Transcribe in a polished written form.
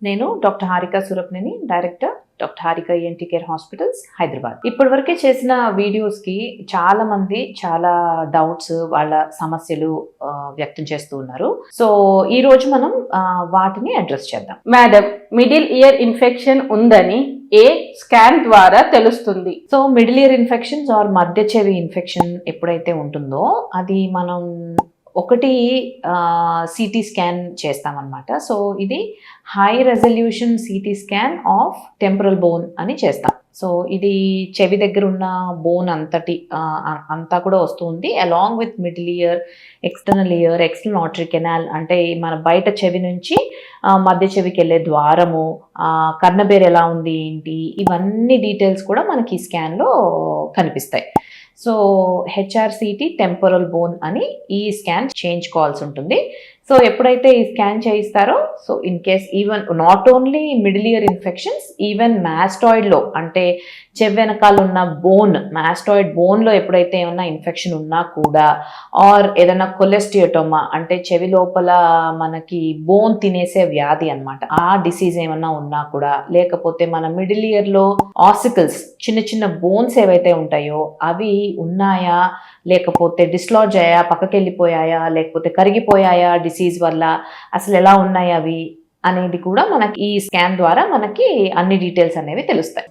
నేను doctor Harika Surapaneni, director doctor Harika ENT care hospitals, Hyderabad. ఇప్పటివరకే చేసిన వీడియోస్కి చాలా మంది చాలా డౌట్స్, వాళ్ళ సమస్యలు వ్యక్తం చేస్తూ ఉన్నారు. సో ఈ రోజు మనం వాటిని అడ్రస్ చేద్దాం. మేడం, మిడిల్ ఇయర్ ఇన్ఫెక్షన్ ఉందని ఏ స్కాన్ ద్వారా తెలుస్తుంది? So middle ear infections are మధ్య చెవి ఇన్ఫెక్షన్ ఎప్పుడైతే ఉంటుందో అది మనం ఒకటి సిటీ స్కాన్ చేస్తామన్నమాట. సో ఇది high resolution CT scan of temporal bone అని చేస్తాం. సో ఇది చెవి దగ్గర ఉన్న బోన్ అంతా కూడా వస్తుంది, along with middle ear, external artery canal, అంటే మన బయట చెవి నుంచి మధ్య చెవికి వెళ్ళే ద్వారము, కర్ణబేర్ ఎలా ఉంది ఏంటి, ఇవన్నీ డీటెయిల్స్ కూడా మనకి ఈ స్కాన్లో కనిపిస్తాయి. సో హెచ్ఆర్సిటీ టెంపరల్ బోన్ అని ఈ స్కాన్ చేయించుకోవాల్సి ఉంటుంది. సో ఎప్పుడైతే ఈ స్కాన్ చేయిస్తారో, so in case even not only middle ear infections, even మాస్టాయిడ్లో అంటే చెవి వెనకాల ఉన్న మాస్టాయిడ్ బోన్లో ఎప్పుడైతే ఏమన్నా ఇన్ఫెక్షన్ ఉన్నా కూడా, ఆర్ ఏదైనా కొలెస్టియోటోమా అంటే చెవి లోపల మనకి బోన్ తినేసే వ్యాధి అనమాట, ఆ డిసీజ్ ఏమన్నా ఉన్నా కూడా, లేకపోతే మన మిడిల్ ఇయర్లో ఆసికల్స్ చిన్న చిన్న బోన్స్ ఏవైతే ఉంటాయో అవి ఉన్నాయా, లేకపోతే డిస్లాడ్జ్ అయ్యా, పక్కకి వెళ్ళిపోయాయా, లేకపోతే కరిగిపోయాయా డిసీజ్ వల్ల, అసలు ఎలా ఉన్నాయి అవి అనేది కూడా మనకి ఈ స్కాన్ ద్వారా మనకి అన్ని డీటెయిల్స్ అనేవి తెలుస్తాయి.